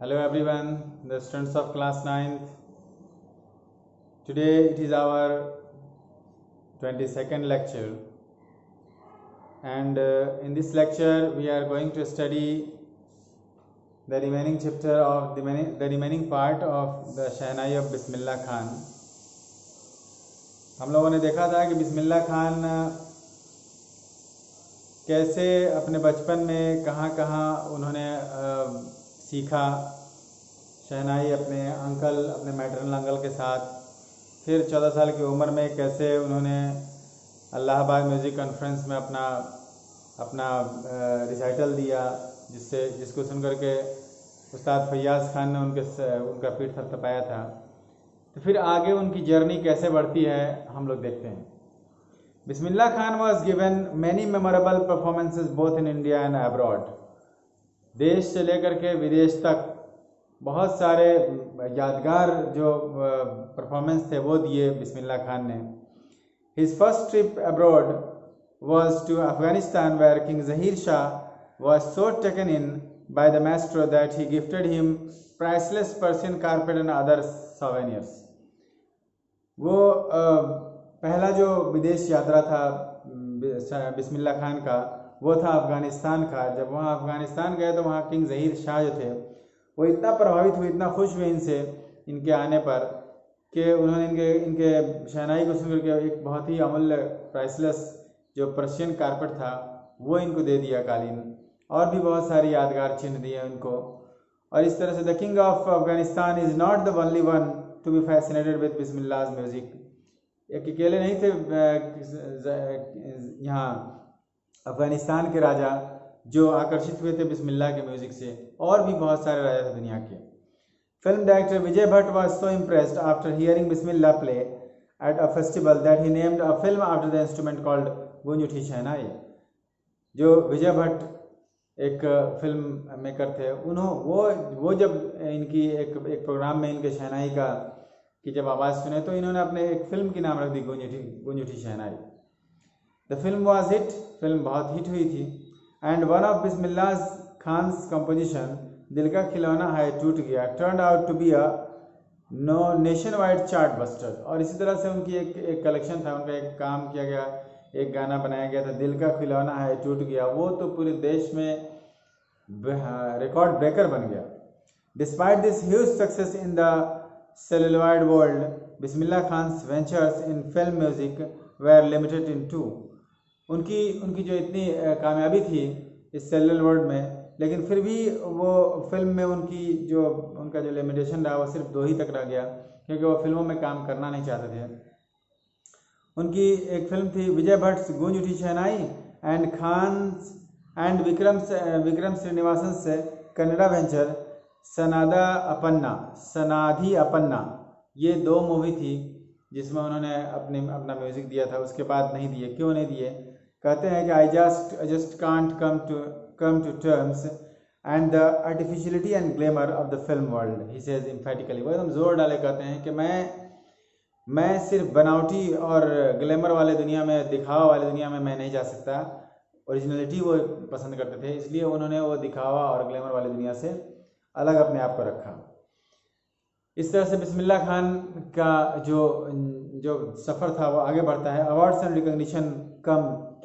Hello everyone, the students of class 9th. Today it is our 22nd lecture, and in this lecture we are going to study the remaining chapter of the remaining part of the shehnai of Bismillah Khan. हम लोगों ने देखा था कि बिस्मिल्लाह खान कैसे अपने बचपन में कहाँ कहाँ उन्होंने सीखा शहनाई अपने मैटरनल अंकल के साथ. फिर 14 साल की उम्र में कैसे उन्होंने इलाहाबाद म्यूज़िक कॉन्फ्रेंस में अपना रिसाइटल दिया, जिसको सुन करके उस्ताद फैयाज़ खान ने उनका पीठ थपथपाया था. तो फिर आगे उनकी जर्नी कैसे बढ़ती है हम लोग देखते हैं. Bismillah Khan was given many memorable performances both in India and abroad. देश से लेकर के विदेश तक बहुत सारे यादगार जो परफॉर्मेंस थे वो दिए बिस्मिल्लाह खान ने. His first trip abroad was to Afghanistan, where King Zahir Shah was so taken in by the maestro that he gifted him priceless Persian carpet and other souvenirs. वो पहला जो विदेश यात्रा था बिस्मिल्लाह खान का वो था अफ़गानिस्तान का. जब वहाँ अफ़गानिस्तान गए तो वहाँ किंग ज़हीर शाह जो थे वो इतना प्रभावित हुए, इतना खुश हुए इनके आने पर कि उन्होंने इनके शहनाई को सुन करके एक बहुत ही अमूल्य प्राइसलेस जो पर्शियन कारपेट था वो इनको दे दिया, कालीन, और भी बहुत सारी यादगार चिन्ह दिए उनको. और इस तरह से the king of Afghanistan is not the only one to be fascinated with Bismillah's music. एक अकेले नहीं थे यहाँ अफगानिस्तान के राजा जो आकर्षित हुए थे बिस्मिल्लाह के म्यूज़िक से, और भी बहुत सारे राजा थे दुनिया के. Film director Vijay Bhatt was so impressed after hearing Bismillah play at a festival that he named a film after the instrument called गूंज उठी शहनाई. जो विजय भट्ट एक फिल्म मेकर थे, वो जब इनकी एक प्रोग्राम में इनके शहनाई की जब आवाज़ सुने तो इन्होंने अपने एक फिल्म की नाम रख दी गूंज उठी शहनाई. The film was hit, film बहुत हिट हुई थी. And one of Bismillah Khan's composition दिल का खिलौना है टूट गया turned out to be a nation wide chart buster. और इसी तरह से उनकी एक कलेक्शन था, उनका एक काम किया गया, एक गाना बनाया गया था दिल का खिलौना है टूट गया. वो तो पूरे देश में रिकॉर्ड ब्रेकर बन गया. Despite this huge success in the celluloid world, Bismillah Khan's ventures in film music were limited in two. उनकी जो इतनी कामयाबी थी इस सेलुलर वर्ल्ड में, लेकिन फिर भी वो फिल्म में उनका जो लिमिटेशन रहा वो सिर्फ 2 ही तक रह गया, क्योंकि वो फिल्मों में काम करना नहीं चाहते थे. उनकी एक फिल्म थी विजय भट्ट गूंज उठी शहनाई एंड खान्स एंड विक्रम श्रीनिवासन से कन्नड़ा वेंचर सनाधी अपन्ना. ये 2 मूवी थी जिसमें उन्होंने अपना म्यूज़िक दिया था. उसके बाद नहीं दिए. क्यों नहीं दिए? कहते हैं कि I just can't come to terms and the artificiality and glamour of the film world, he says emphatically. वो एकदम जोर डाले कहते हैं कि मैं सिर्फ बनावटी और ग्लैमर वाले दुनिया में, दिखावा वाले दुनिया में मैं नहीं जा सकता. ओरिजिनलिटी वो पसंद करते थे, इसलिए उन्होंने वो दिखावा और ग्लैमर वाली दुनिया से अलग अपने आप को रखा. इस तरह से बिस्मिल्लाह खान का जो सफ़र था वो आगे बढ़ता है. Awards and recognition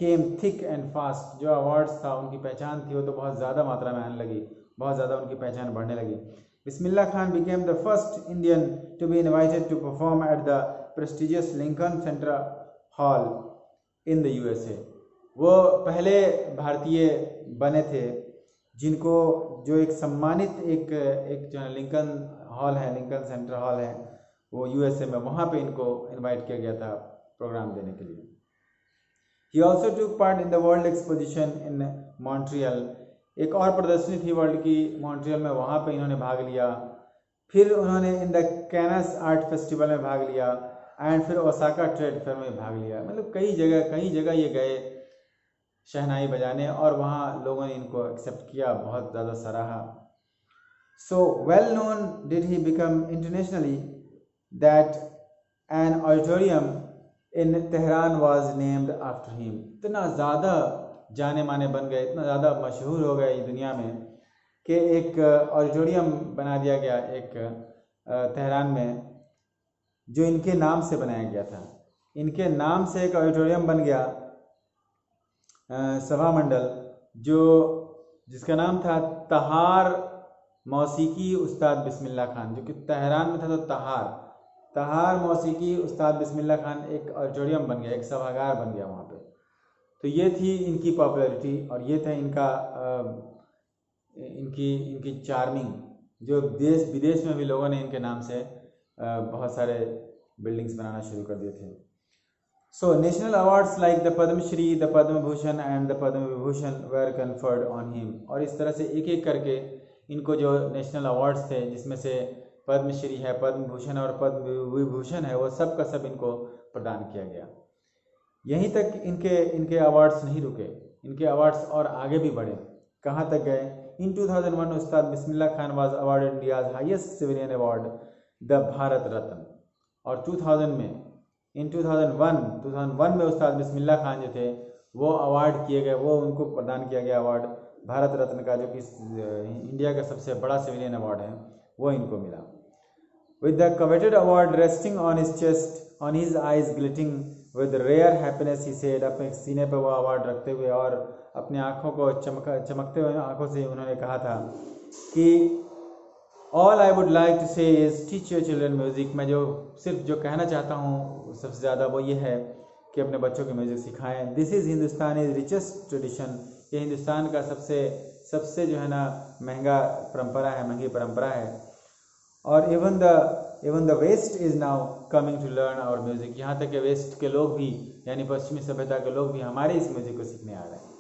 came thick and fast. जो अवार्ड्स था उनकी पहचान थी वो तो बहुत ज़्यादा मात्रा में आने लगी, बहुत ज़्यादा उनकी पहचान बढ़ने लगी. Bismillah Khan became the first Indian to be invited to perform at the prestigious Lincoln center hall in the USA. वो पहले भारतीय बने थे जिनको जो एक सम्मानित एक जो लिंकन हॉल है, लिंकन सेंटर हॉल है वो USA में, वहाँ पे इनको इनवाइट किया गया था प्रोग्राम देने के लिए. He also took part in the World Exposition in Montreal. एक और प्रदर्शनी थी वर्ल्ड की मॉन्ट्रियल में, वहाँ पे इन्होंने भाग लिया. फिर उन्होंने इन द कैनस आर्ट फेस्टिवल में भाग लिया एंड फिर ओसाका ट्रेड फेयर में भाग लिया. मतलब कई जगह ये गए शहनाई बजाने और वहाँ लोगों ने इनको एक्सेप्ट किया, बहुत ज़्यादा सराहा. So well known did he become internationally that an auditorium in Tehran was named after him. इतना ज़्यादा जाने माने बन गए, इतना ज़्यादा मशहूर हो गए दुनिया में कि एक ऑडिटोरियम बना दिया गया एक तेहरान में, जो इनके नाम से बनाया गया था। इनके नाम से एक ऑडिटोरियम बन गया, सभा मंडल, जिसका नाम था तहार मौसीकी उस्ताद बिस्मिल्लाह खान, जो कि तेहरान में था। तो तहार मौसीकी उस्ताद बिस्मिल्लाह खान एक ऑडिटोरियम बन गया, एक सभागार बन गया वहाँ पे। तो ये थी इनकी पॉपुलैरिटी और ये था इनका इनकी चार्मिंग, जो देश विदेश में भी लोगों ने इनके नाम से बहुत सारे बिल्डिंग्स बनाना शुरू कर दिए थे। So national awards like the Padmashri, the Padma Bhushan and the Padma Vibhushan were conferred on him. और इस तरह से एक एक करके इनको जो नेशनल अवार्ड्स थे, जिसमें से पद्मश्री है, पद्म भूषण और पद्म विभूषण है, वो सब का सब इनको प्रदान किया गया। यहीं तक इनके अवार्ड्स नहीं रुके, इनके अवार्ड्स और आगे भी बढ़े। कहाँ तक गए? In 2001 Ustad Bismillah Khan was awarded India's highest civilian award, the Bharat Ratna. और 2000 में, इन 2001 में उस्ताद बिस्मिल्लाह खान जो थे वो अवार्ड किए गए, वो उनको प्रदान किया गया अवार्ड भारत रत्न का, जो कि इंडिया का सबसे बड़ा सिविलियन अवार्ड है, वो इनको मिला। With the coveted award resting on his chest, on his eyes glittering with rare happiness, he said. अपने सीने पर वो अवार्ड रखते हुए और अपने आँखों को चमकते हुए आँखों से उन्होंने कहा था कि all I would like to say is teach your children music. मैं जो कहना चाहता हूँ सबसे ज़्यादा वो ये है कि अपने बच्चों को म्यूज़िक सिखाएं। This is Hindustan is richest tradition. ये हिंदुस्तान का सबसे जो है ना महंगी परंपरा है। और even the west is now coming to learn our music. यहाँ तक कि वेस्ट के लोग भी, यानी पश्चिमी सभ्यता के लोग भी हमारे इस म्यूज़िक को सीखने आ रहे हैं।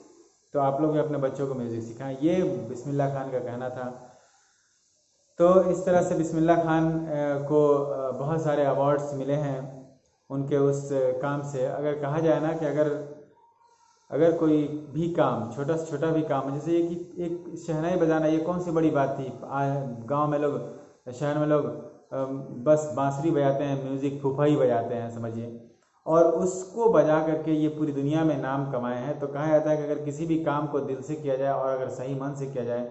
तो आप लोग भी अपने बच्चों को म्यूज़िक सिखाएं, ये बिस्मिल्लाह खान का कहना था। तो इस तरह से बिस्मिल्लाह खान को बहुत सारे अवार्ड्स मिले हैं उनके उस काम से। अगर कहा जाए ना कि अगर कोई भी काम, छोटा से छोटा भी काम, जैसे ये कि एक शहनाई बजाना, ये कौन सी बड़ी बात थी। गांव में लोग, शहर में लोग बस बांसुरी बजाते हैं, म्यूज़िक फूफा ही बजाते हैं समझिए, और उसको बजा करके ये पूरी दुनिया में नाम कमाए हैं। तो कहा जाता है कि अगर किसी भी काम को दिल से किया जाए और अगर सही मन से किया जाए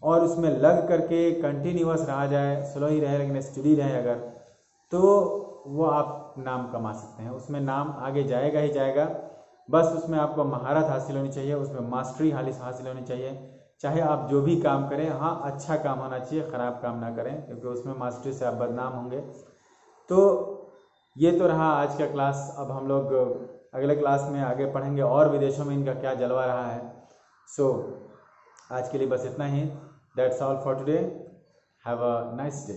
और उसमें लग करके कंटिन्यूअस रहा जाए, स्लो ही रहे लेकिन स्टडी रहे अगर, तो वो आप नाम कमा सकते हैं। उसमें नाम आगे जाएगा ही जाएगा। बस उसमें आपको महारत हासिल होनी चाहिए, उसमें मास्टरी हासिल होनी चाहिए। चाहे आप जो भी काम करें, हाँ अच्छा काम होना चाहिए, ख़राब काम ना करें, क्योंकि उसमें मास्टरी से आप बदनाम होंगे। तो ये तो रहा आज का क्लास। अब हम लोग अगले क्लास में आगे पढ़ेंगे और विदेशों में इनका क्या जलवा रहा है। सो आज के लिए बस इतना ही। That's all for today. Have a nice day.